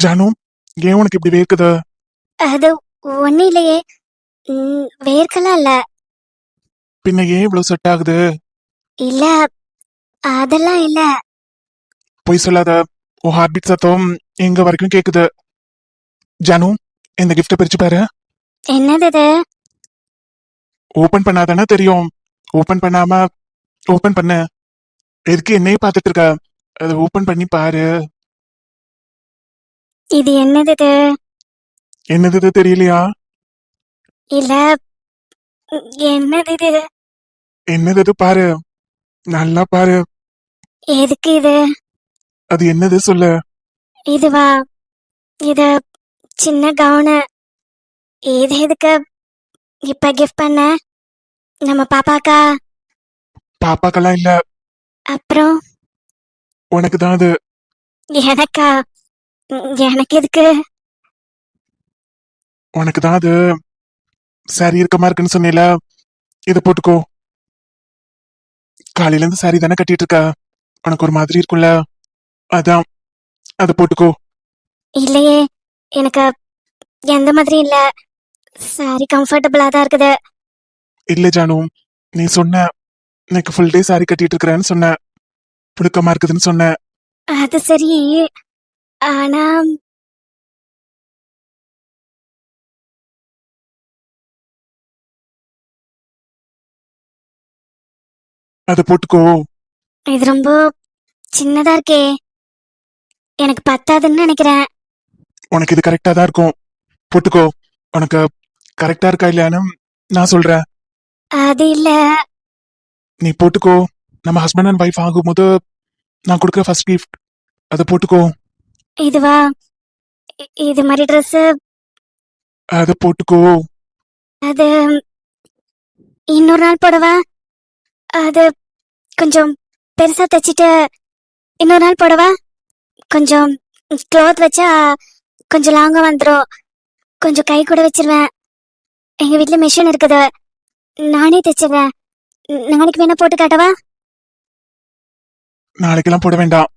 ஜானு, ஏன் உனக்கு இப்படி வேர்க்குது? அது ஒன்னும் இல்லையே. வேர்க்கலாம் இல்ல. பின்ன ஏன் இவ்வளவு செட் ஆகுது? இல்ல, அதெல்லாம் இல்ல. பொய் சொல்லாத. உன் ஹார்ட் சத்தம் எங்க வரைக்கும் கேக்குது. ஜானு, இந்த கிஃப்ட பிரிச்சு பாரு. என்னது இது? ஓபன் பண்ணாதானே தெரியும். ஓபன் பண்ணாம ஓபன் பண்ண எதுக்கு என்னையே பார்த்துட்டு இருக்க? அதை ஓபன் பண்ணி பாரு. இது என்னது இது? என்னது தெரியலையா? இல்ல, என்னது இது? என்னது பாரு, நல்லா பாரு. எதுக்கு இது? அது என்னது சொல்லு. இதுவா? இது சின்ன கவுனு. இது எதுக்கு இப்ப கிஃப்ட் பண்ண? நம்ம பாப்பாக்கா? பாப்பாக்கெல்லாம் இல்ல, அப்புறம் உனக்கு தான் அது. எனக்கா? எனக்கு எதுக்கு? உனக்கு தான் அது. சாரி இருக்கமா இருக்குன்னு சொன்னீல, இதை போட்டுக்கோ. காலையில இருந்து சாரி தானே கட்டிட்டு இருக்க, உனக்கு ஒரு மாதிரி இருக்கும்ல, அதான் அதை போட்டுக்கோ. இல்லையே, எனக்கு எந்த மாதிரி இல்ல. சாரி கம்ஃபர்டபுளா தான் இருக்குது. இல்ல ஜானு, நீ சொன்ன எனக்கு ஃபுல் டே சாரி கட்டிட்டு இருக்கிறேன்னு சொன்ன, புழுக்கமா இருக்குதுன்னு சொன்ன. அது சரி, ஆனா அதை போட்டுக்கோ. இது ரொம்ப சின்னதா இருக்கே, எனக்கு பத்தாதுன்னு நினைக்கிறேன். உனக்கு இது கரெக்டா தான் இருக்கும், போட்டுக்கோ. உனக்கு கரெக்டா இருக்கா இல்லையான்னு நான் சொல்றேன். அது இல்ல. நீ போட்டுக்கோ. நம்ம ஹஸ்பண்ட் அண்ட் ஒய்ஃப் ஆகும்போது நான் கொடுக்குற ஃபர்ஸ்ட் கிஃப்ட், அதை போட்டுக்கோ. இதுவா? இது மாதிரி ட்ரெஸ்? அதை போட்டுக்கோ. அது இன்னொரு நாள் போடவா? அது கொஞ்சம் பெருசா தைச்சிட்டு இன்னொரு நாள் போடவா? கொஞ்சம் க்ளோத் வச்சா கொஞ்சம் லாங்கா வந்துடும். கொஞ்சம் கை கூட வச்சிருவேன். எங்க வீட்ல மிஷின் இருக்குது, நானே தைச்சிருவேன். நாளைக்கு வேணா போட்டு காட்டவா? நாளைக்கெல்லாம் போட வேண்டாம்,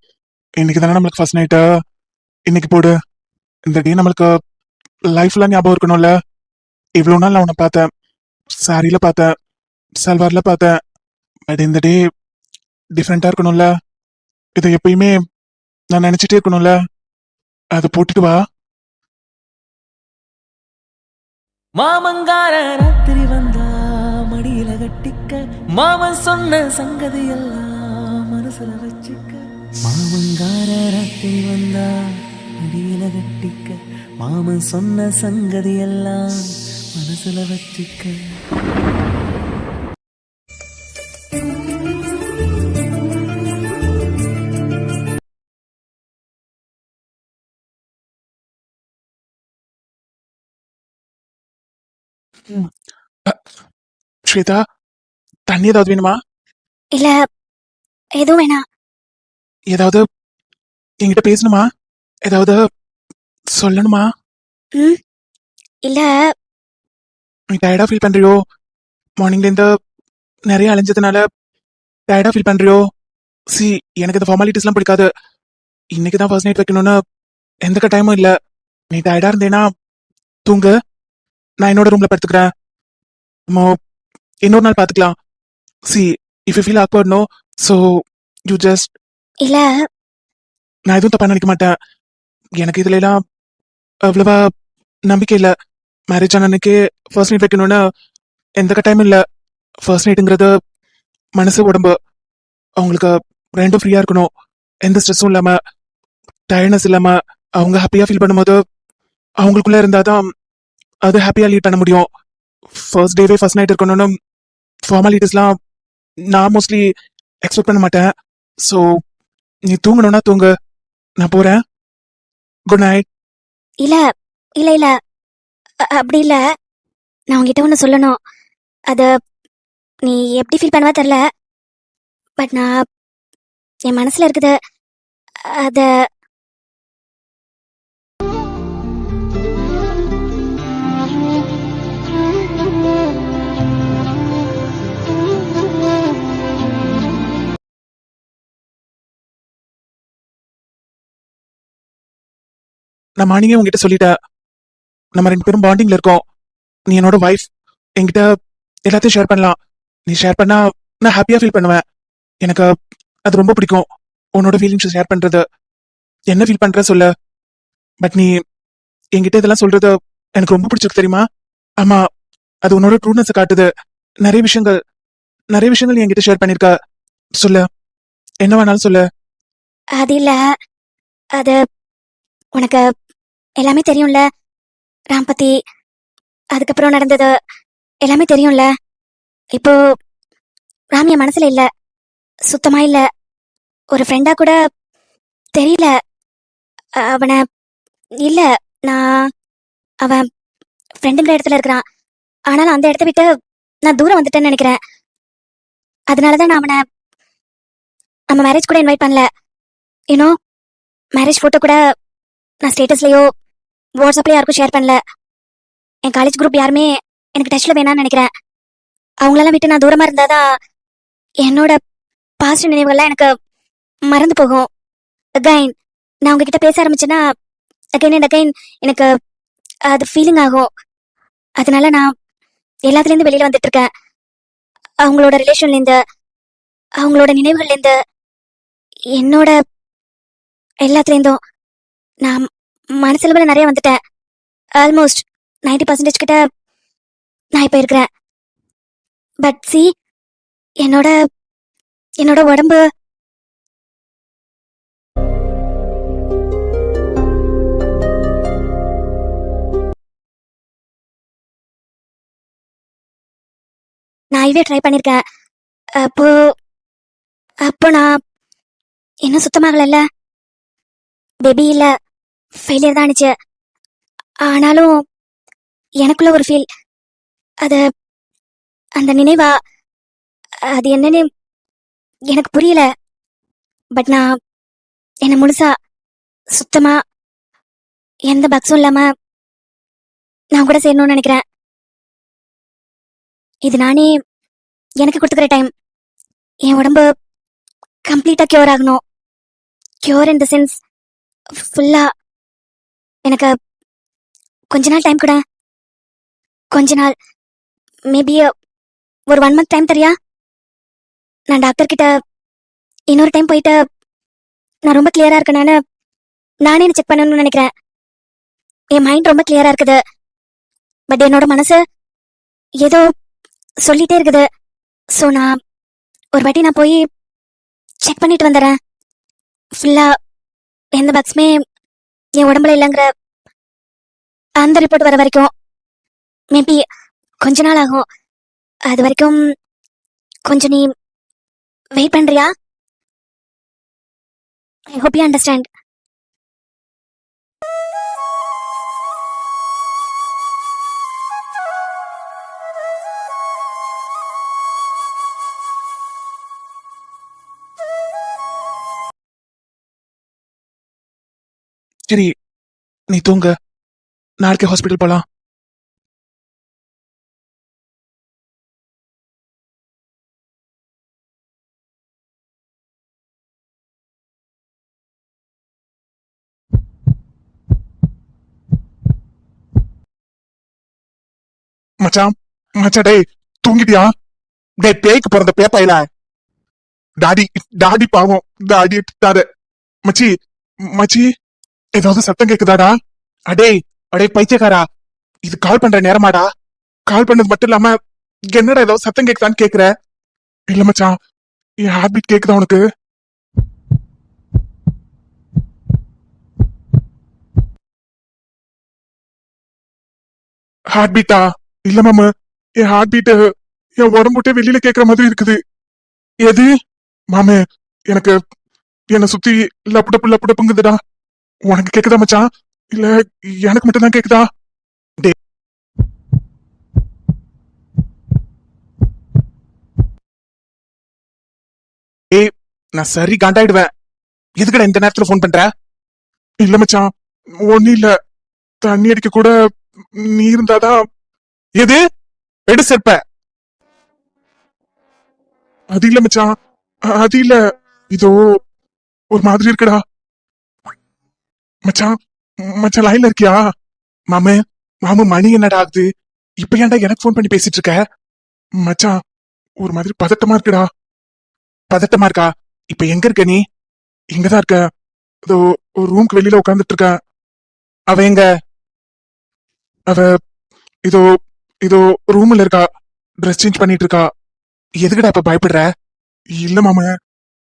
இன்னைக்கு தானே நம்மளுக்கு ஃபர்ஸ்ட் நைட்டு, இன்னைக்கு போடு. இந்த டே நம்மளுக்கு லைஃப்ல ஞாபகம் இருக்கணும்ல. இவ்வளவு நாள் நான் உன்னை பார்த்தேன், சாரியில பார்த்தேன், சல்வார்ல பார்த்தேன், பட் இந்த டே டிஃப்ரெண்டா இருக்கணும்ல. இதை எப்பயுமே நான் நினைச்சிட்டே இருக்கணும்ல, அதை போட்டுட்டு வா. மாமங்கார ராத்திரி வந்தா மடியில கட்டிக்க, மாமன் சொன்ன சங்கதி எல்லாம் மனசுல வச்சுக்க. மாமங்கார ராத்திரி வந்தா மடியில கட்டிக்க, மாமன் சொன்ன சங்கதி எல்லாம் மனசுல வச்சுக்க. ஸ்வேதா, தண்ணி ஏதாவது வேணுமா? இல்ல, எதுவும் வேணாம். ஏதாவது என்கிட்ட பேசணுமா? ஏதாவது சொல்லணுமா? இல்ல. நீ டயர்டா ஃபீல் பண்றியோ? மார்னிங்ல இருந்து நிறைய அலைஞ்சதுனால டயர்டா ஃபீல் பண்றியோ? சி, எனக்கு இந்த ஃபார்மாலிட்டிஸ்லாம் பிடிக்காது. இன்னைக்கு தான் ஃபர்ஸ்ட் நைட் வைக்கணும்னு எந்த கட்டாயமும் இல்ல. நீ டயர்டா இருந்தேனா தூங்கு, நான் என்னோட ரூம்ல படுத்துக்கிறேன். இன்னொரு நாள் பாத்துக்கலாம். சி, if you feel awkward no, so you just. இல்ல, நான் எதுவும் தப்பா நினைக்க மாட்டேன். எனக்கு இதுல எல்லாம் அவ்வளவா நம்பிக்கை இல்ல. மேரேஜ் ஆன அன்னைக்கு ஃபர்ஸ்ட் நைட் வைக்கணும்னு எந்த கட்டாயமும் இல்ல. ஃபர்ஸ்ட் நைட்டுங்கிறது மனசு உடம்பு, அவங்களுக்கு ரெண்டும் ஃப்ரீயா இருக்கணும், எந்த ஸ்ட்ரெஸ்ஸும் இல்லாம, டயர்ட்னஸ் இல்லாம, அவங்க ஹாப்பியா ஃபீல் பண்ணும்போது அவங்களுக்குள்ள இருந்தாதான் அது ஹாப்பியா லீட் பண்ண முடியும். ஃபர்ஸ்ட் டேவே ஃபர்ஸ்ட் நைட் இருக்கணும்னு ஃபார்மாலிட்டிஸ்லாம் நான் மோஸ்ட்லி எக்ஸ்பெக்ட் பண்ண மாட்டேன். ஸோ நீ தூங்கணும்னா தூங்கு, நான் போறேன். Good night. இல்ல, இல்ல, இல்ல, அப்படி இல்ல. நான் உங்ககிட்ட ஒன்று சொல்லணும். அது நீ எப்படி ஃபீல் பண்ணுவா தெரில, பட் நான் என் மனசுல இருக்குது அத நான் மார்னிங்கே உங்ககிட்ட சொல்லிட்டேன். நம்ம 2 பேரும் பாண்டிங்ல இருக்கோம். நீ என்னோட வைஃப். என்கிட்ட எல்லாத்தையும் ஷேர் பண்ணலாம். நீ ஷேர் பண்ணா நான் ஹாப்பியா ஃபீல் பண்ணுவேன். எனக்கு அது ரொம்ப பிடிக்கும். உன்னோட ஃபீலிங்ஸ் ஷேர் பண்றது. என்ன ஃபீல் பண்ற சொல்லு. பட் நீ என்கிட்ட இதெல்லாம் சொல்றது எனக்கு ரொம்ப பிடிச்சிருக்கு தெரியுமா? ஆமா, அது உன்னோட ட்ரூனஸ் காட்டுது. நிறைய விஷயங்கள் நீ என்கிட்ட ஷேர் பண்ணிருக்க. சொல்லு, என்ன வேணாலும் சொல்லு. அது இல்ல, அது உனக்கு எல்லாமே தெரியும்ல. ராம் பத்தி, அதுக்கப்புறம் நடந்தது எல்லாமே தெரியும்ல. இப்போ ராம் என் மனசுல இல்ல, சுத்தமா இல்ல. ஒரு ஃப்ரெண்டா கூட தெரியல அவனை. இல்ல, நான் அவன் ஃப்ரெண்டுங்கிற இடத்துல இருக்கிறான். ஆனாலும் அந்த இடத்த விட்டு நான் தூரம் வந்துட்டேன்னு நினைக்கிறேன். அதனாலதான் நான் அவனை நம்ம மேரேஜ் கூட இன்வைட் பண்ணல. யூனோ, மேரேஜ் போட்டோ கூட நான் ஸ்டேட்டஸ்லயோ வாட்ஸ்அப்லயோ யாருக்கும் ஷேர் பண்ணல. என் காலேஜ் குரூப் யாருமே எனக்கு டச்ல வேணாம்னு நினைக்கிறேன். அவங்களெல்லாம் விட்டு நான் தூரமா இருந்தாதான் என்னோட பாஸ்ட் நினைவுகள்லாம் எனக்கு மறந்து போகும். அகைன் நான் உங்ககிட்ட பேச ஆரம்பிச்சேன்னா அகைன் அண்ட் அகைன் எனக்கு அது ஃபீலிங் ஆகும். அதனால நான் எல்லாத்துலேருந்து வெளியில வந்துட்டு இருக்கேன். அவங்களோட ரிலேஷன்லேருந்து, அவங்களோட நினைவுகள்லேருந்து, என்னோட எல்லாத்துலேருந்தும் நான் மனசளவில் நிறைய வந்துட்டேன். ஆல்மோஸ்ட் 90% கிட்ட நான் இப்போ இருக்கிறேன். பட் சி, என்னோட என்னோட உடம்பு நான் ஐவே ட்ரை பண்ணியிருக்கேன். அப்போ அப்போ நான் இன்னும் சுத்தமாகல. பேபி இல்ல, ஃபெயிலியர் தான் ஆனிச்சு. ஆனாலும் எனக்குள்ள ஒரு ஃபீல், அது அந்த நினைவா, அது என்னன்னு எனக்கு புரியல. பட் நான் என்ன முழுசா சுத்தமா எந்த பக்ஸும் இல்லாம நான் கூட சேரணும்னு நினைக்கிறேன். இது நானே எனக்கு கொடுத்துக்கிற டைம். என் உடம்பு கம்ப்ளீட்டா கியூர் ஆகணும். கியூர் இன் த சென்ஸ் ஃபுல்லா. எனக்கு கொஞ்ச நாள் டைம் கூட, கொஞ்ச நாள், மேபி ஒரு 1 மந்த் டைம் தரியா? நான் டாக்டர் கிட்ட இன்னொரு டைம் போயிட்டு நான் ரொம்ப கிளியரா இருக்கேன்னு நானே செக் பண்ணணும்னு நினைக்கிறேன். என் மைண்ட் ரொம்ப கிளியரா இருக்குது. பட் என்னோட மனசு ஏதோ சொல்லிட்டே இருக்குது. ஸோ நான் ஒரு வாட்டி நான் போய் செக் பண்ணிட்டு வந்துடுறேன். ஃபுல்லா எந்த பக்ஸுமே என் உடம்புல இல்லைங்கிற அந்த ரிப்போர்ட் வர வரைக்கும் மேபி கொஞ்ச நாள் ஆகும். அது வரைக்கும் கொஞ்சம் நீ வெயிட் பண்றியா? I hope you understand. சரி, நீ தூங்க. நாளைக்கு ஹாஸ்பிட்டல் போலாம். மச்சான், மச்சான், டேய் தூங்கிட்டியா? டேய் பேய்க்கு பிறந்த பேப்பாயில. டாடி டாடி பாவம், டாடி திட்டாத. மச்சி, மச்சி, ஏதாவது சத்தம் கேக்குதாடா? அடே அடே பைத்தியக்காரா, இது கால் பண்ற நேரமாடா? கால் பண்ணது மட்டும் இல்லாம என்னடா ஏதாவது சத்தம் கேக்குதான்னு கேக்குற? இல்ல மச்சான், என் ஹார்ட் கேக்குதா உனக்கு? ஹார்ட் பீட்டா? இல்ல மாமா, என் ஹார்ட் பீட் என் உடம்புட்டே வெளியில கேக்குற மாதிரி இருக்குது. எது மாமே? எனக்கு என்ன சுத்தி லப்புடப்பு லப்புடப்புங்குதுடா. உனக்கு கேக்குதா மச்சான்? இல்ல எனக்கு மட்டும் தான் கேக்குதா? ஏய், நான் சரி காண்டாயிடுவேன். எதுக்குடா இந்த நேரத்துல போன் பண்ற? இல்ல மச்சான், ஒண்ணு இல்ல. தண்ணி அடிக்க கூட நீ இருந்தாதான். எது எடு செப்ப? அது இல்ல மச்சான், அது இல்ல. இதோ ஒரு மாதிரி இருக்குடா மச்சான். மச்சான் லைன்ல இருக்கியா? மாமே மாமு மணி என்னடா ஆகுது? இப்ப ஏன்டா எனக்கு ஃபோன் பண்ணி பேசிட்டு இருக்க? மச்சான் ஒரு மாதிரி பதட்டமா இருக்குடா. பதட்டமா இருக்கா? இப்ப எங்க இருக்க நீ? இங்கதான் இருக்க. இதோ ஒரு ரூம்க்கு வெளியில உட்காந்துட்டு இருக்க. அவ எங்க? அவ இதோ இதோ ரூம்ல இருக்கா. ட்ரெஸ் சேஞ்ச் பண்ணிட்டு இருக்கா. எதுக்குடா இப்ப பயப்படுற? இல்ல மாமா,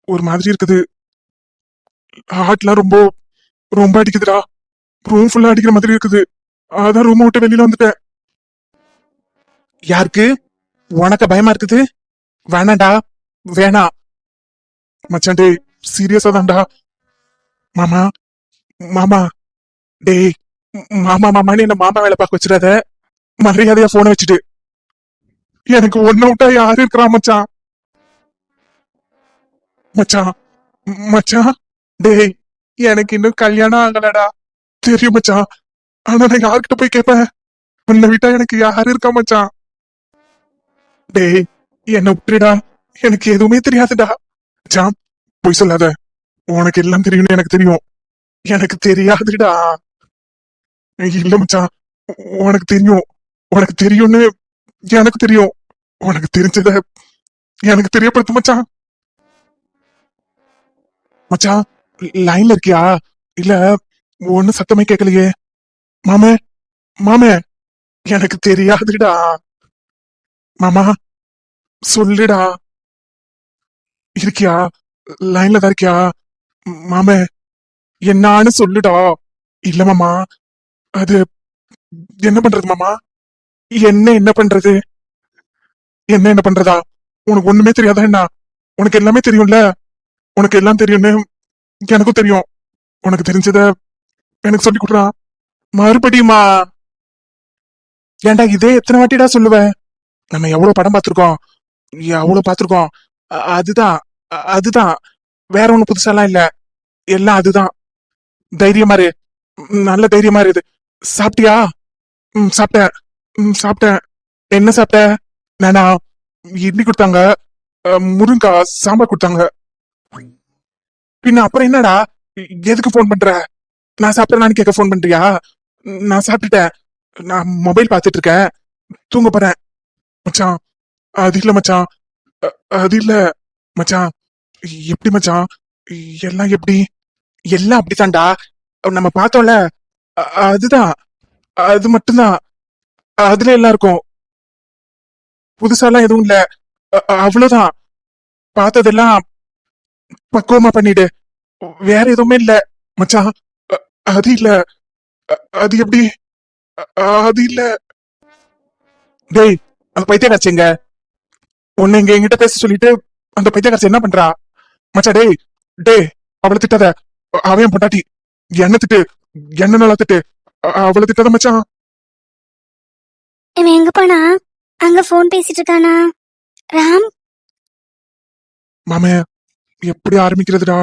ஒரு மாதிரி இருக்குது. ஹார்ட்லாம் ரொம்ப ரொம்ப அடிக்குதுடா. ரூம் ஃபுல்லா அடிக்கிற மாதிரி இருக்குது. அதான் ரூம் விட்டு வெளியில வந்துட்டேன். யாருக்கு? உனக்கு பயமா இருக்குது? வேணாண்டா, வேணாம். மச்சான் டேய், சீரியஸா தான்டா. மாமா மாமா, டேய் மாமா மாமான்னு என்ன மாமா வேலை பார்க்க வச்சிடாத. மரியாதையா போனை வச்சுட்டு. எனக்கு ஒன்ன விட்டா யாரு இருக்கிறா மச்சான்? மச்சான் மச்சான், டேய் எனக்கு இன்னும் கல்யாணம் ஆகலடா. தெரியும் மச்சான். ஆனா நான் யார்கிட்ட போய் கேட்பேன்? உன்னை விட்டா எனக்கு யாரு இருக்கா மச்சான்? டேய் என்ன விட்டுடா. எனக்கு எதுவுமே தெரியாதுடா. மச்சான் போய் சொல்லாத. உனக்கு எல்லாம் தெரியும்னு எனக்கு தெரியும். எனக்கு தெரியாதுடா. இல்ல மச்சான், உனக்கு தெரியும். உனக்கு தெரியும்னு எனக்கு தெரியும். உனக்கு தெரிஞ்சத எனக்கு தெரியப்படுத்து மச்சான். மச்சான் லைன்ல இருக்கியா? இல்ல ஒண்ணு சத்தமே கேட்கலையே. மாமே மாமே, எனக்கு தெரியாதுடா. மாமா சொல்லுடா. இருக்கியா? லைன்ல தான் இருக்கியா? மாமே என்னான்னு சொல்லுடா. இல்ல மாமா, அது என்ன பண்றது மாமா? என்ன பண்றது? என்ன பண்றதா? உனக்கு ஒண்ணுமே தெரியாதா என்ன? உனக்கு எல்லாமே தெரியும்ல. உனக்கு எல்லாம் தெரியும்னு எனக்கும் தெரியும். உனக்கு தெரிஞ்சத எனக்கு சொல்லி கொடுறா. மறுபடியுமா? ஏன்டா இதே எத்தனை வாட்டிடா சொல்லுவ? நம்ம எவ்வளவு படம் பார்த்திருக்கோம், எவ்வளவு பார்த்திருக்கோம். அதுதான் அதுதான், வேற ஒண்ணு புதுசாலாம் இல்ல. எல்லாம் அதுதான். தைரியமா இரு. நல்ல தைரியமா இரு. சாப்பிட்டியா? சாப்பிட்டேன். சாப்பிட்டேன். என்ன சாப்பிட்ட? நானா இட்லி கொடுத்தாங்க. முருங்கா சாம்பார் கொடுத்தாங்க. பின்ன அப்புறம் என்னடா? எதுக்கு போன் பண்ற? நான் சாப்பிட்டேன்னு கேட்க போன் பண்றியா? நான் சாப்பிட்டுட்டேன். நான் மொபைல் பார்த்துட்டு இருக்கேன். தூங்க போறேன். மச்சான் அது இல்ல மச்சான். அது இல்ல மச்சான். எப்படி மச்சான்? எல்லாம் எப்படி? எல்லாம் அப்படித்தான்டா. நம்ம பார்த்தோம்ல, அதுதான். அது மட்டும்தான். அதுல எல்லாம் இருக்கும். புதுசாலாம் எதுவும் இல்ல. அவ்வளவுதான். பார்த்ததெல்லாம் பக்குவமா பண்ணிடு. வேற எதுவுமே இல்ல மச்சான். அது இல்ல. அது எப்படி? அது இல்ல. டேய் அந்த பைத்தியக்காரச்சிங்க உன்னை இங்க என்கிட்ட பேச சொல்லிட்டு அந்த பைத்தியக்காரச்சி என்ன பண்றா? மச்சா டேய், டேய் அவளை திட்டாத. அவன் பொண்டாட்டி. என்ன திட்டு, என்ன நல்லா திட்டு. அவளை திட்டாத மச்சான். இவன் எங்க போனா? அங்க போன் பேசிட்டு இருக்கானா? ராம், மாமே எப்படி ஆரம்பிக்கிறதுடா?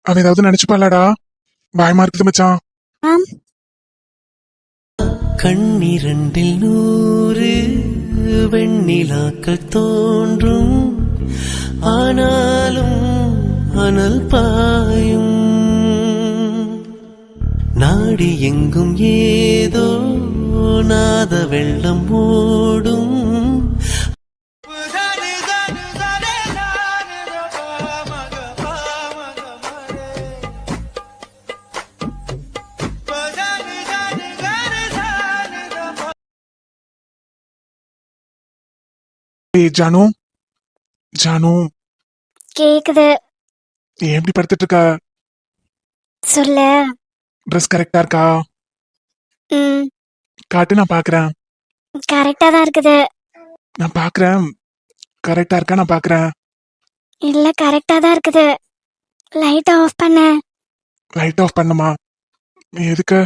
அவன் ஏதாவது நினைச்சுப்பாளாடா? பயமா இருக்குது மச்சான். ராம், கண்ணிரண்டில் 100 வெண்ணிலாக்கள் தோன்றும், ஆனாலும் அனல் பாயும். நாடி எங்கும் ஏதோ நாத வெள்ளம் ஓடும். ஏய் ஜானு, ஜானு கேக்குது. நீ எப்படி படுத்துட்டு இருக்க? சொல்லு. ட்ரெஸ் கரெக்டா இருக்கா? ம், காட்டு, நான் பாக்குறேன். கரெக்டா தான் இருக்குது. நான் பாக்குறேன். கரெக்டா இருக்கா? நான் பாக்குறேன். இல்ல, கரெக்டா தான் இருக்குது. லைட் ஆஃப் பண்ண. லைட் ஆஃப் பண்ணுமா? எதுக்கு?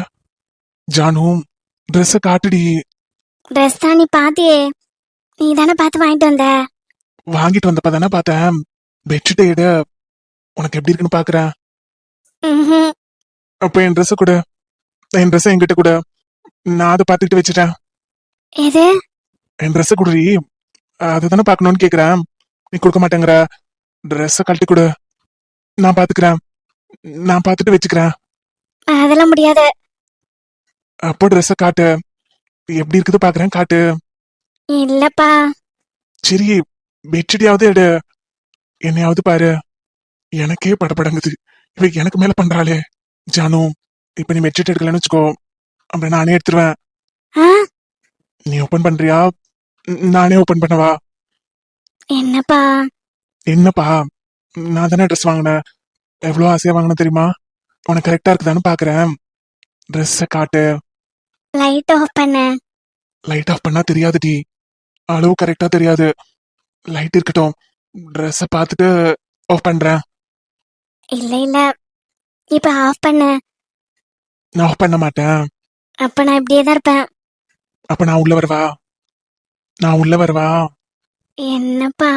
ஜானு ட்ரெஸ் காட்டுடி. ட்ரெஸ் தான் நீ பாத்தியே. நீ தானே பார்த்து வாங்கிட்டு வந்த. வாங்கிட்டு வந்தப்ப தானே பார்த்தேன். பெட்ஷீட் எடு, உனக்கு எப்படி இருக்குன்னு பாக்குறேன். ம்ஹும். அப்ப என் ட்ரெஸ் கொடு. என் ட்ரெஸ் என்கிட்ட கொடு. நான் அதை பார்த்துக்கிட்டு வச்சுட்டேன். எது? என் ட்ரெஸ் குடுறி. அதுதானே பார்க்கணும்னு கேக்குறேன். நீ கொடுக்க மாட்டேங்கிற. ட்ரெஸ் கழட்டி கொடு. நான் பாத்துக்கிறேன். நான் பார்த்துட்டு வச்சுக்கிறேன். அதெல்லாம் முடியாது. அப்போ ட்ரெஸ்ஸை காட்டு. எப்படி இருக்குது பாக்குறேன், காட்டு. இல்லப்பா. சரி, பெட்ஷீட்டையாவது எடு. என்னையாவது பாரு. எனக்கே படபடங்குது. இவ எனக்கு மேல பண்றாளே. ஜானு, இப்ப நீ பெட்ஷீட் எடுக்கலன்னு வச்சுக்கோ, அப்புறம் நானே எடுத்துருவேன். ஆ, நீ ஓபன் பண்றியா? நானே ஓபன் பண்ணவா? என்னப்பா? என்னப்பா, நான் தானே ட்ரெஸ் வாங்கினேன். எவ்வளவு ஆசையா வாங்கினேன் தெரியுமா? உனக்கு கரெக்டா இருக்குதான்னு பாக்குறேன். ட்ரெஸ்ஸை காட்டு. லைட் ஆஃப் பண்ண. லைட் ஆஃப் பண்ணா தெரியாதுடி. அளவு கரெக்டா தெரியாது. லைட் இருக்கட்டும், ட்ரெஸ்ஸை பார்த்துட்டு ஆஃப் பண்றேன். இல்ல இல்ல, இப்ப ஆஃப் பண்ண. நான் ஆஃப் பண்ண மாட்டேன். அப்ப நான் இப்படியே தான் இருப்பேன். அப்ப நான் உள்ள வரவா? நான் உள்ள வரவா? என்னப்பா?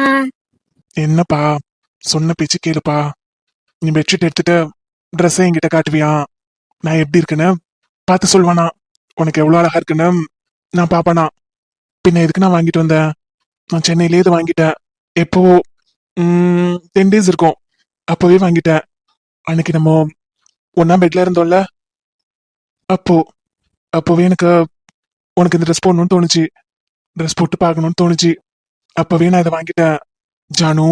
என்னப்பா, சொன்ன பேச்சு கேளுப்பா. நீ பெட்ஷீட் எடுத்துட்டு ட்ரெஸ்ஸை என்கிட்ட காட்டுவியா? நான் எப்படி இருக்குன்னு பார்த்து சொல்வானா? உனக்கு எவ்வளவு அழகா இருக்குன்னு நான் பாப்பானா? பின்ன எதுக்கு நான் வாங்கிட்டு வந்தேன்? நான் சென்னையிலே இது வாங்கிட்டேன். எப்போ 10 days இருக்கும். அப்போவே வாங்கிட்டேன். அன்னைக்கு நம்ம ஒன்னா பெட்ல இருந்தோம்ல, அப்போவே எனக்கு உனக்கு இந்த ட்ரெஸ் போடணும்னு தோணுச்சு. ட்ரெஸ் போட்டு பார்க்கணும்னு தோணுச்சு. அப்பவே நான் இதை வாங்கிட்டேன். ஜானு,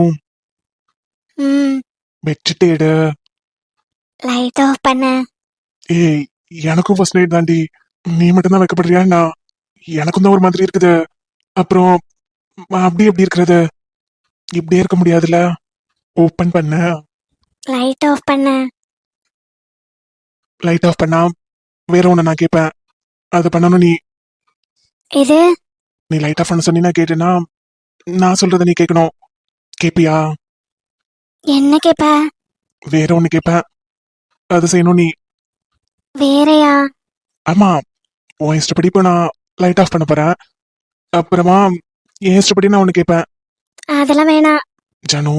ம், பெட்ஷீட் எடு. லைட் ஆஃப் பண்ண. ஏய், எனக்கும் ஃபர்ஸ்ட் நைட் தாண்டி. நீ மட்டும்தான் வைக்கப்படுறியா? நான் எனக்கும் தான் ஒரு மாதிரி இருக்குது. அப்புறம் அப்படி எப்படி இருக்கிறது? இப்படியே இருக்க முடியாதுல்ல. ஓப்பன் பண்ண. லைட் ஆஃப் பண்ண. லைட் ஆஃப் பண்ணா வேற ஒண்ணு நான் கேட்பேன். அதை பண்ணணும் நீ. இது நீ லைட் ஆஃப் பண்ண சொன்னி நான் கேட்டேன்னா நான் சொல்றத நீ கேட்கணும். கேப்பியா? என்ன கேப்ப? வேற ஒண்ணு கேட்பேன், அது செய்யணும் நீ. வேறயா? ஆமா, உன் இஷ்டப்படி இப்போ நான் லைட் ஆஃப் பண்ண போறேன். அப்புறமா என் இஷ்டப்படி நான் ஒண்ணு கேட்பேன். அதெல்லாம் வேணாம். ஜானு,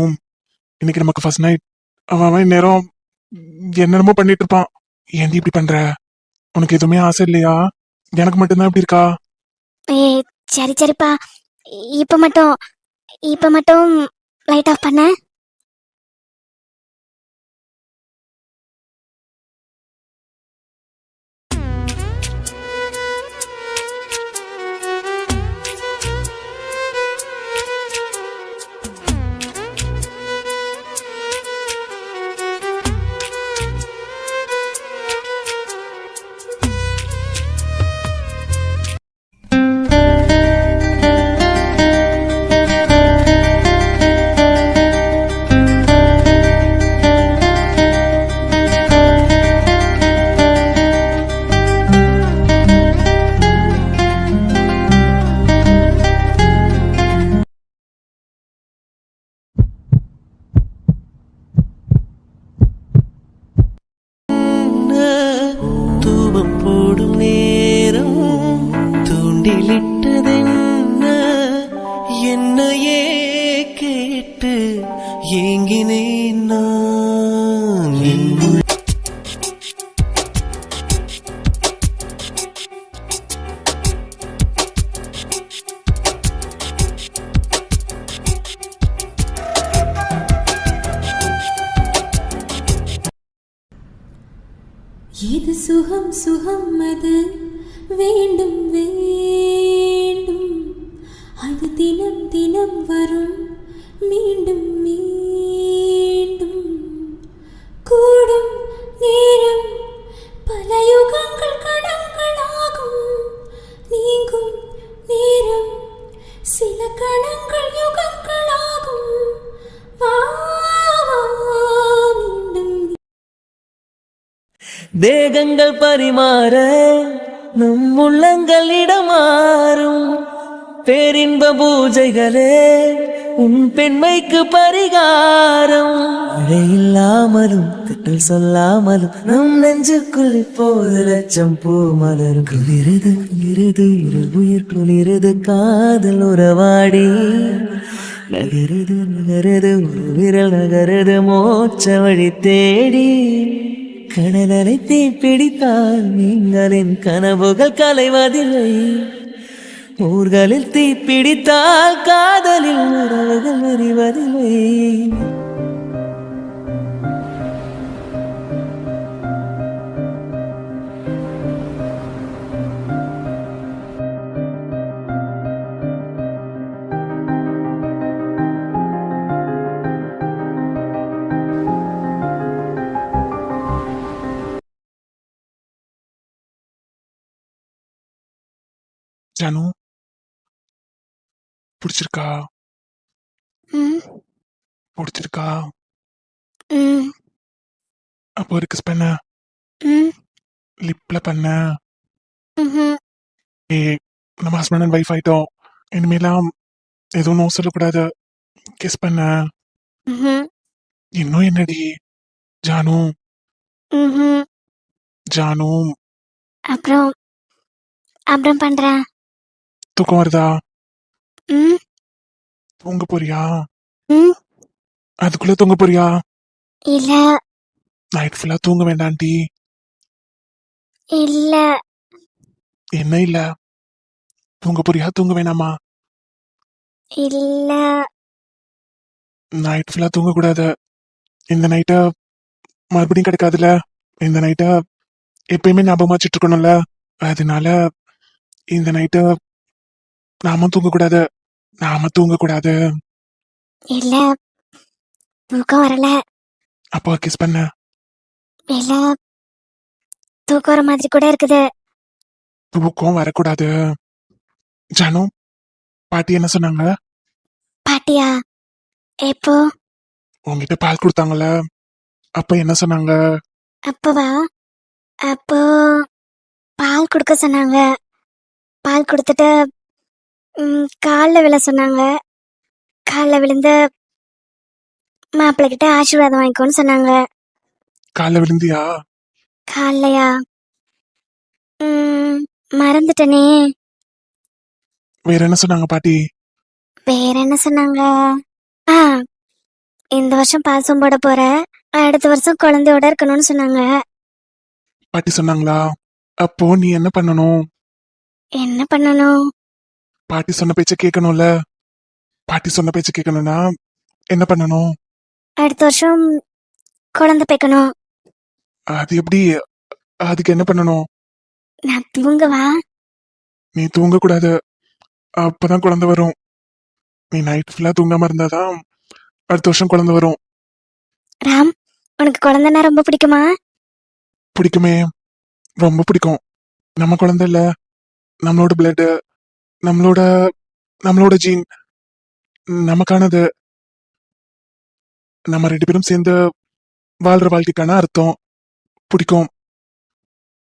இன்னைக்கு நமக்கு ஃபர்ஸ்ட் நைட். அவன் நேரம் என்னென்னமோ பண்ணிட்டு இருப்பான். ஏன்டி இப்படி பண்ற? உனக்கு எதுவுமே ஆசை இல்லையா? எனக்கு மட்டும்தான் இப்படி இருக்கா? ஏய், சரி சரிப்பா. இப்ப மட்டும் லைட் ஆஃப் பண்ண. தூபம் போடும் நேரம் தூண்டிலிட்டதென்ன? என்னையே கேட்டு ஏங்கினேன் நான். இது சுகம் சுகம் அது வேண்டும் வேண்டும், அது தினம் தினம் வரும் மீண்டும் மீண்டும். கூடும் நேரம் பல யுகங்கள் கடங்களாகும், நீங்கும் நேரம் சில கணங்கள் யுகங்களாகும். வா வா மீண்டும். தேகங்கள் பரிமாற நம் உள்ளங்கள் இடமாறும். பேரின்ப பூஜைகளே உன் பெண்மைக்கு பரிகாரம். மழை இல்லாமலும் திட்டல் சொல்லாமலும் நம் நெஞ்சுக்குள் இப்போது லட்சம் பூ மலரும். குளிரது குளிரது உயிர் குளிரது காதல் உறவாடி. நகருது நகருது ஒரு விரல் நகருது மோட்ச வழி தேடி. கடலலை தீ பிடித்தால் நீங்களின் கனவுகள் கலைவதில்லை. ஊர்களில் தீ பிடித்தால் காதலில் உறவுகள் அறிவதில்லை. ஜானு பிடிச்சிருக்கா? ம் பிடிச்சிருக்கா? ம் அப்போ ஒரு கிஸ் பண்ண, ம் லிப்ல பண்ண. ம்ஹும். ஏ, நம்ம ஹஸ்பண்ட் அண்ட் ஒய்ஃப் ஆயிட்டோம். இனிமேலாம் எதுவும் நோ சொல்லக்கூடாது. கிஸ் பண்ண. ம்ஹும். இன்னும் என்னடி ஜானு? ம்ஹும். ஜானு, அப்புறம் அப்புறம் பண்றேன். தூக்கம் வருதா? ம் தூங்க போறியா? ம் அதுக்குள்ள தூங்க போறியா? இல்ல நைட் ஃபுல்லா தூங்க வேண்டாண்டி. இல்ல என்ன இல்ல? தூங்க போறியா தூங்க வேணாமா? இல்ல நைட் ஃபுல்லா தூங்க கூடாது. இந்த நைட்டை மறுபடியும் கிடைக்காதுல்ல. இந்த நைட்டை எப்பயுமே ஞாபகம் வச்சுட்டு இருக்கணும்ல. அதனால இந்த நைட்டை நாம தூங்க கூடாது. நாம தூங்க கூடாது. இல்ல தூக்கம் வரல. அப்போ கிஸ் பண்ண. இல்ல தூக்கம் வர மாதிரி கூட இருக்குது. தூக்கம் வரக்கூடாது. ஜானு, பாட்டி என்ன சொன்னாங்க? பாட்டியா? எப்போ? உங்ககிட்ட பால் கொடுத்தாங்கல்ல, அப்ப என்ன சொன்னாங்க? அப்பவா? அப்போ பால் கொடுக்க சொன்னாங்க. பால் கொடுத்துட்டு காலில் விழ சொன்னாங்க. காலில் விழுந்து மாப்பிள்ளை கிட்ட ஆசீர்வாதம் வாங்கிக்கோன்னு சொன்னாங்க. காலைல விழுந்தியா? காலையா? மறந்துட்டனே. வேற என்ன சொன்னாங்க பாட்டி? வேற என்ன சொன்னாங்க? ஆ, இந்த வருஷம் பாசம் போட போற, அடுத்த வருஷம் குழந்தையோட இருக்கணும்னு சொன்னாங்க. பாட்டி சொன்னாங்களா? அப்போ நீ என்ன பண்ணணும்? என்ன பண்ணணும்? பாட்டி சொன்ன பேச்ச கேட்கணும்ல. பாட்டி சொன்ன பேச்ச கேட்கணும்னா என்ன பண்ணணும்? அடுத்த வருஷம் குழந்தை பெக்கணும். அது எப்படி? அதுக்கு என்ன பண்ணணும்? நான் தூங்கவா? நீ தூங்க கூடாது. அப்பதான் குழந்தை வரும். நீ நைட் ஃபுல்லா தூங்காம இருந்தாதான் அடுத்த வருஷம் குழந்தை வரும். ராம், உனக்கு குழந்தைன்னா ரொம்ப பிடிக்குமா? பிடிக்குமே, ரொம்ப பிடிக்கும். நம்ம குழந்தை இல்ல, நம்மளோட பிளட், நம்மளோட நம்மளோட ஜீன், நமக்கானது. நம்ம 2 பேரும் சேர்ந்து வாழ்ற வாழ்க்கைக்கான அர்த்தம். பிடிக்கும்,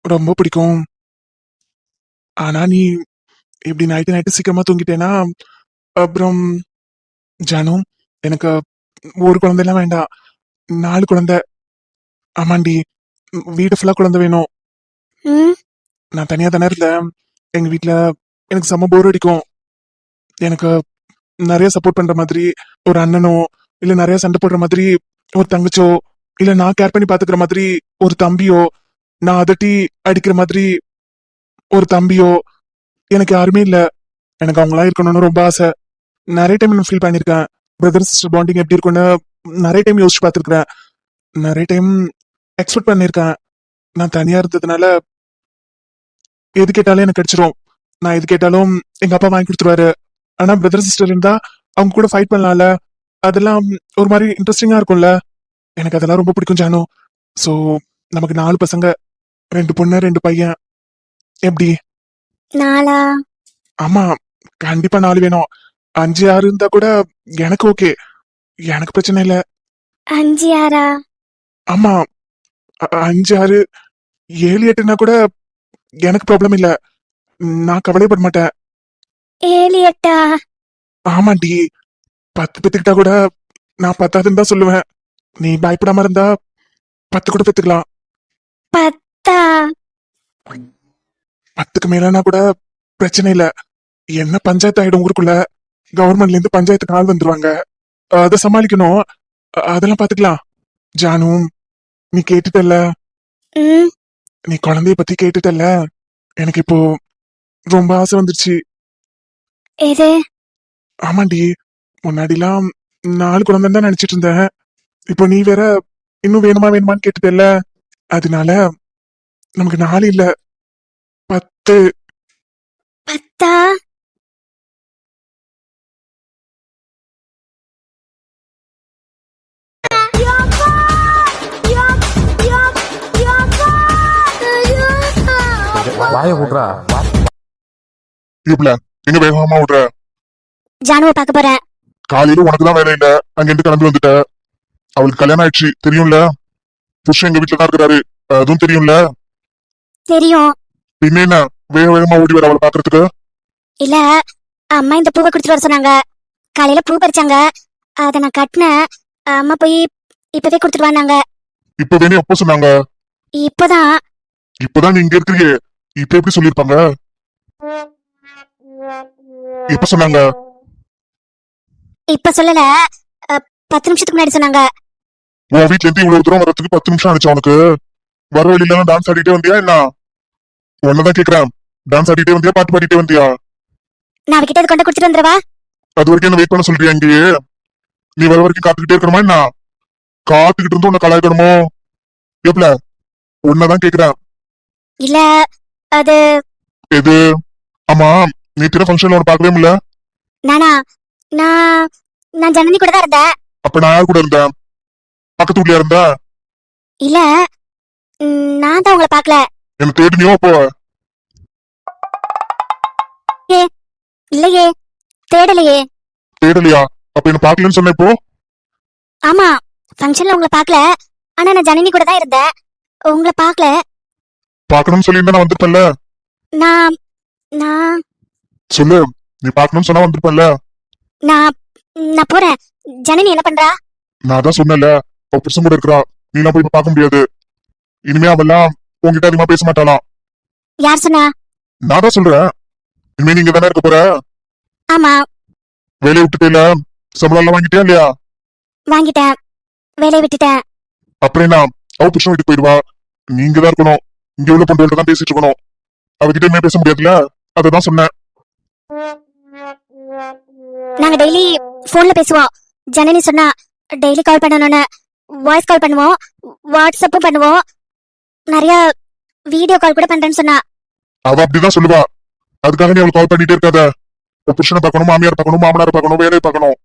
ரொம்ப பிடிக்கும். ஆனா நீ இப்படி நைட்டு சீக்கிரமா தூங்கிட்டேனா அப்புறம் ஜானு, எனக்கு ஒரு குழந்தைலாம் வேண்டாம், 4 குழந்தை. ஆமாண்டி, வீடு ஃபுல்லா குழந்தை வேணும். ம் நான் தனியா தானே இருந்தேன். எங்க வீட்ல எனக்கு செம்ம போர் அடிக்கும். எனக்கு நிறைய சப்போர்ட் பண்ற மாதிரி ஒரு அண்ணனோ, இல்ல நிறைய சண்டை போடுற மாதிரி ஒரு தங்கச்சோ, இல்ல நான் கேர் பண்ணி பாத்துக்கிற மாதிரி ஒரு தம்பியோ, நான் அதட்டி அடிக்கிற மாதிரி ஒரு தம்பியோ எனக்கு யாருமே இல்ல. எனக்கு அவங்களா இருக்கணும்னு ரொம்ப ஆசை. நிறைய டைம் நான் ஃபீல் பண்ணிருக்கேன். பிரதர் சிஸ்டர் பாண்டிங் எப்படி இருக்கும்னு நிறைய டைம் யோசிச்சு பார்த்துருக்கேன். நிறைய டைம் எக்ஸ்பெக்ட் பண்ணிருக்கேன். நான் தனியா இருந்ததுனால எது கேட்டாலும் எனக்கு கிடைச்சிரும். நான் எது கேட்டாலும் எங்க அப்பா வாங்கி கொடுத்துருவாரு. ஆனா பிரதர் சிஸ்டர் இருந்தா அவங்க கூட ஃபைட் பண்ணலாம்ல. அதெல்லாம் ஒரு மாதிரி இன்ட்ரெஸ்டிங்கா இருக்கும்ல. எனக்கு அதெல்லாம் ரொம்ப பிடிக்கும் ஜானு. சோ நமக்கு 4 பசங்க, 2 பொண்ணு 2 பையன். எப்படி? நாளா? ஆமா, கண்டிப்பா 4 வேணும். 5 6 இருந்தா கூட எனக்கு ஓகே, எனக்கு பிரச்சனை இல்ல. 5 6? ஆமா, 5 6 7 8னா கூட எனக்கு ப்ராப்ளம் இல்ல. நான் கவலைப்பட மாட்டேன். 7 8? ஆமாண்டி, 10 பெத்துக்கிட்டா கூட நான் 10ஆதுன்னு தான் சொல்லுவேன். நீ பயப்படாம இருந்தா 10 கூட பெத்துக்கலாம். 10? 10க்கு மேலனா கூட பிரச்சனை இல்ல. என்ன பஞ்சாயத்து ஆயிடும் ஊருக்குள்ள. கவர்மெண்ட்ல இருந்து பஞ்சாயத்துக்கு ஆள் வந்துருவாங்க. அதை சமாளிக்கணும். அதெல்லாம் பாத்துக்கலாம். ஜானு, நீ கேட்டுட்டல்ல, ம் நீ குழந்தைய பத்தி கேட்டுட்டல்ல, எனக்கு இப்போ ரொம்ப ஆசை வந்துருச்சு. எது? ஆமாண்டி, முன்னாடிலாம் 4 குழந்தைன்னு தான் நினைச்சிட்டு இருந்தேன். இப்போ நீ வேற இன்னும் வேணுமா வேணுமான்னு கேட்டுட்டல்ல. அதனால நமக்கு 4 இல்ல, 10. 10? வாயை விட்றா. இப்பல எங்க வேகமா விடுற? ஜானுவை பார்க்க போறேன். காலையில உனக்குதான் வேலை இல்ல, அங்க இருந்து கிளம்பி வந்துட்ட. அவளுக்கு கல்யாணம் ஆயிடுச்சு தெரியும்ல. புருஷன் எங்க வீட்டுல தான் இருக்கிறாரு, அதுவும் தெரியும்ல. தெரியும். பின்ன என்ன வேக வேகமா ஓடி வர அவளை பாக்குறதுக்கு? இல்ல, அம்மா இந்த பூவை கொடுத்துட்டு வர சொன்னாங்க. காலையில பூ பறிச்சாங்க, அத நான் கட்டினேன். அம்மா போய் இப்பவே கொடுத்துட்டு வந்தாங்க. இப்ப வேணும் எப்ப சொன்னாங்க? இப்பதான். இப்பதான் நீ இங்க இருக்கிறீங்க, இப்ப எப்படி சொல்லிருப்பாங்க? எப்ப சொன்னாங்க? இப்ப சொல்லல, 10 நிமிஷத்துக்கு முன்னாடி சொன்னாங்க. உன் வீட்டுல இருந்து இவ்வளவு தூரம் வரதுக்கு 10 நிமிஷம் ஆனிச்சு உனக்கு? வர வழியில டான்ஸ் ஆடிட்டே வந்தியா என்ன? உன்னதான் கேக்குறேன், டான்ஸ் ஆடிட்டே வந்தியா பாட்டு பாடிட்டே வந்தியா? நான் அவகிட்ட அது கொண்டு கொடுத்துட்டு வந்துடவா? அது வரைக்கும் என்ன வெயிட் பண்ண சொல்றியா இங்கேயே? நீ வர வரைக்கும் காத்துக்கிட்டே இருக்கணுமா என்ன? காத்துக்கிட்டு இருந்து உன்னை கலாய்க்கணுமோ? எப்பல உன்னதான் கேக்குறேன். இல்ல, அது எது? ஆமா, நீ தின ஃபங்க்ஷன்ல உன்னை பார்க்கவே முடியல. நானா? நான் நான் ஜனனி கூட தான் இருந்தேன். அப்ப நான் யார் கூட இருந்தேன்? பக்கத்து வீட்லயா இருந்த? இல்ல, நான் தான் உங்களை பார்க்கல. என்ன தேடினியோ அப்போ? இல்லையே, தேடலையே. தேடலையா? அப்ப என்ன பாக்கலன்னு சொன்ன இப்போ? ஆமா, ஃபங்க்ஷன்ல உங்களை பார்க்கல. ஆனா நான் ஜனனி கூட தான் இருந்தேன், உங்களை பார்க்கல. பாக்கணும்னு சொல்லியிருந்தா நான் வந்திருப்பேன்ல. நான் நான் சொல்லு, நீ பாக்கணும்னு சொன்னா வந்திருப்பேன்ல. நான் நான் போறேன். ஜனனி என்ன பண்றா? நான் தான் சொன்னேன்ல, அவ புருஷன் கூட இருக்கிறா, நீ எல்லாம் போய் இப்ப பார்க்க முடியாது. இனிமே அவெல்லாம் உங்ககிட்ட அதிகமா பேச மாட்டாளாம். யார் சொன்னா? நான் தான் சொல்றேன், இனிமே நீங்க தானே இருக்க போற. ஆமா, வேலையை விட்டுட்டேல, சம்பளம் எல்லாம் வாங்கிட்டியா இல்லையா? வாங்கிட்டேன், வேலையை விட்டுட்டேன். அப்புறம் என்ன, அவ புருஷன் வீட்டுக்கு போயிடுவா, நீங்க தான் இருக்கணும். இங்க உள்ள பொண்ணுகிட்ட தான் பேசிட்டு இருக்கணும், அவகிட்ட இனிமே பேச முடியாதுல்ல, அததான் சொன்னேன். நாங்க டெய்லி போன்ல பேசுவோம். ஜனனி சொன்னா டெய்லி கால் பண்ணணும்னு. வாய்ஸ் கால் பண்ணுவோம், வாட்ஸ்அப்பும் பண்ணுவோம், நிறைய வீடியோ கால் கூட பண்றேன்னு சொன்னா. அவ அப்படிதான் சொல்லுவா, அதுக்காக நீ அவளுக்கு கால் பண்ணிட்டே இருக்காத. உன் புருஷனை பார்க்கணும், மாமியார் பார்க்கணும், மாமனார் பார்க்கணும், வேலையை பார்க்கணும்.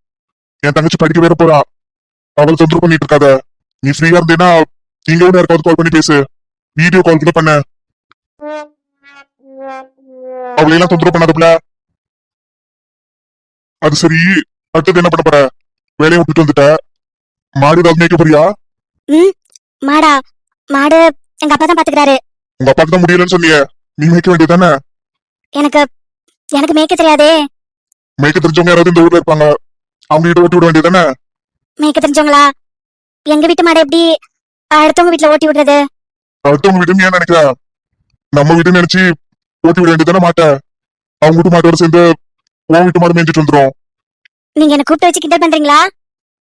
என் தங்கச்சி படிக்க வேற போறா, அவளை தொந்தரவு பண்ணிட்டு இருக்காத. நீ ஃப்ரீயா இருந்தேன்னா நீங்க கூட யாருக்காவது கால் பண்ணி பேசு, வீடியோ கால் கூட பண்ண. அவளையெல்லாம் தொந்தரவு பண்ணாதப்ல. அது சரி, அடுத்தது என்ன பண்ண போற? வேலையை விட்டுட்டு வந்துட்ட, மாடு ஏதாவது மேய்க்க போறியா? மாடா? மாடு எங்க அப்பா தான் பாத்துக்கிறாரு. உங்க அப்பாக்கு தான் முடியலன்னு சொன்னியே, நீ மேய்க்க வேண்டியதானே? எனக்கு எனக்கு மேய்க்க தெரியாதே. மேய்க்க தெரிஞ்சவங்க யாராவது இந்த ஊர்ல இருப்பாங்க, அவங்க கிட்ட ஓட்டி விட வேண்டியதானே? மேய்க்க தெரிஞ்சவங்களா? எங்க வீட்டு மாடை எப்படி அடுத்தவங்க வீட்டுல ஓட்டி விடுறது? அடுத்தவங்க வீட்டுன்னு ஏன் நினைக்கிற? நம்ம வீட்டுன்னு நினைச்சு ஓட்டி விட வேண்டியதானே மாட்ட? அவங்க வீட்டு மாட்டோட சேர்ந்து உன் வீட்டு மாடு மேய்ஞ்சிட்டு வந்துரும். நீங்க என்ன கூப்பிட்டு வச்சு கிண்டல் பண்றீங்களா?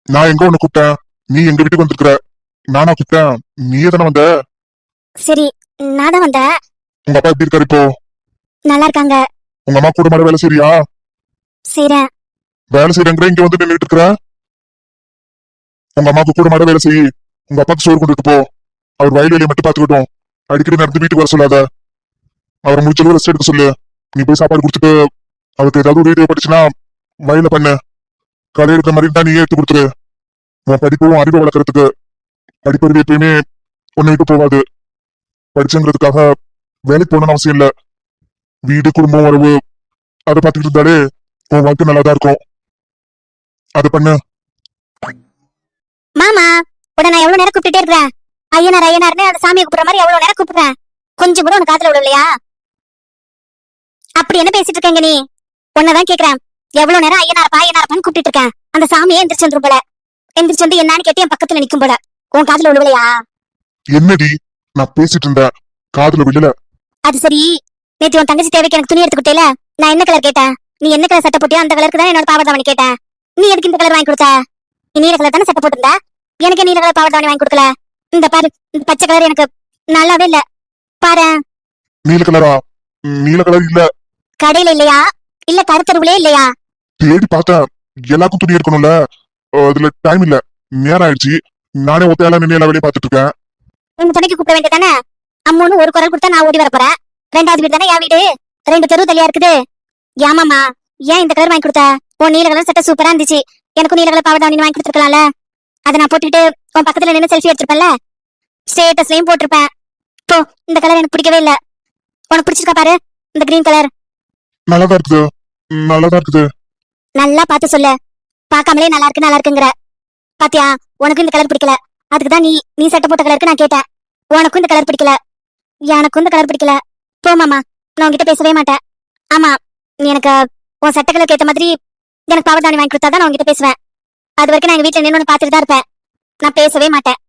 நான் எங்க உன்னை கூப்பிட்டேன்? நீ எங்க வீட்டுக்கு வந்திருக்கிற, நானா கூப்பிட்டேன்? நீயே தானே வந்த. சரி, நான் தான் வந்தேன். உங்க அப்பா எப்படி இருக்காரு இப்போ? நல்லா இருக்காங்க. உங்க அம்மா கூட மாட வேலை செய்றியா? செய்றேன். வேலை செய்யறங்கிற இங்க வந்து நின்றுட்டு இருக்கிற. உங்க அம்மாவுக்கு கூட மாட வேலை செய், உங்க அப்பாக்கு சோறு கொண்டுட்டு போ. அவர் வயல் வேலையை மட்டும் பாத்துக்கிட்டோம், அடிக்கடி நடந்து வீட்டுக்கு வர சொல்லாத. அவரை முடிச்சளவு ரெஸ்ட் எடுக்க சொல்லு. நீ போய் சாப்பாடு கொடுத்துட்டு அவருக்கு ஏதாவது உதவி தேவைப்பட்டுச்சுன்னா வயல பண்ணு. கடை எடுக்கிற மாதிரி தான் நீயே எடுத்து கொடுத்துரு. உன் படிப்பும் அறிவை வளர்க்கறதுக்கு. படிப்பறிவு எப்பயுமே உன்னை விட்டு போகாது. படிச்சுங்கிறதுக்காக வேலைக்கு போகணும்னு அவசியம் இல்ல. வீடு, குடும்பம், உறவு அதை பார்த்துக்கிட்டு இருந்தாலே உன் வாழ்க்கை நல்லாதான் இருக்கும். அதை பண்ணு. மாமா, உடனே நான் எவ்வளவு நேரம் கூப்பிட்டுட்டே இருக்கிறேன். ஐயனார் ஐயனார்னு அந்த சாமியை கூப்பிடுற மாதிரி எவ்வளவு நேரம் கூப்பிடுறேன். கொஞ்சம் கூட உனக்கு காதுல விடலையா? அப்படி என்ன பேசிட்டு இருக்கீங்க நீ? உன்னதான் கேக்குறேன், எவ்வளவு நேரம் ஐயனாரப்பா ஐயனாரப்பான்னு கூப்பிட்டு இருக்கேன். அந்த சாமியே எந்திரிச்சு வந்துரும் போல. எந்திரிச்சு வந்து என்னன்னு கேட்டு என் பக்கத்துல நிக்கும் போல. உன் காதுல விழுவலையா? என்னடி, நான் பேசிட்டு இருந்தேன், காதுல விழல. அது சரி, நேத்து உன் தங்கச்சி தேவைக்கு எனக்கு துணி எடுத்து கொடுத்தேல, நான் என்ன கலர் கேட்டேன்? நீ என்ன கலர் சட்டை போட்டியோ அந்த கலருக்கு தான் என்னோட பாவதாவணி கேட்டேன். நீ எதுக்கு இந்த கலர் வாங்கி கொடுத்த? நீ நீல கலர் தானே சட்டை போட்டிருந்த, எனக்கு நீல கலர் பாவதாவணி வாங்கி கொடுக்கல. இந்த பாரு, இந்த பச்சை கலர் எனக்கு நல்லாவே இல்ல. பாரு. நீல கலரா? நீல கலர் இல்ல. கடையில இல்லையா? இல்ல கருத்தருவுலே இல்லையா? தேடி பார்த்தேன், எல்லாருக்கும் துணி எடுக்கணும்ல, அதுல டைம் இல்ல, நேரம் ஆயிடுச்சு. நானே ஒத்தையால நின்று எல்லா வேலையும் பார்த்துட்டு இருக்கேன். உங்க துணைக்கு கூப்பிட வேண்டியதானே? அம்முன்னு ஒரு குரல் கொடுத்தா நான் ஓடி வர போறேன். 2வது வீடு தானே என் வீடு, 2 தெரு தள்ளியா இருக்குது. ஏமாமா, ஏன் இந்த கலர் வாங்கி கொடுத்த? உன் நீல கலர் சட்டை சூப்பரா இருந்துச்சு, எனக்கும் நீல கலர் பாவதாவணி வாங்கி கொடுத்துருக்கலாம்ல. அதை நான் போட்டுக்கிட்டு உன் பக்கத்துல நின்று செல்ஃபி எடுத்திருப்பேன்ல, ஸ்டேட்டஸ்லயும் போட்டிருப்பேன். இப்போ இந்த கலர் எனக்கு பிடிக்கவே இல்ல. உனக்கு பிடிச்சிருக்கா பாரு, இந்த கிரீன் கலர். நல்லாதான் இருக்குது. நல்லாதான் இருக்குது. நல்லா பார்த்து சொல்லு. பார்க்காமலே நல்லா இருக்குங்கிற. பாத்தியா, உனக்கும் இந்த கலர் பிடிக்கல. அதுக்குதான் நீ சட்டை போட்ட கலருக்கு நான் கேட்டேன். உனக்கும் இந்த கலர் பிடிக்கல, எனக்கும் இந்த கலர் பிடிக்கல. போ மாமா, நான் உன்கிட்ட பேசவே மாட்டேன். ஆமா, நீ எனக்கு உன் சட்டை கலருக்கு ஏத்த மாதிரி எனக்கு பாவதானி வாங்கி கொடுத்தாதான் நான் உன்கிட்ட பேசுவேன். அது வரைக்கும் நான் எங்க வீட்டுல நின்று பார்த்துட்டு தான் இருப்பேன். நான் பேசவே மாட்டேன்.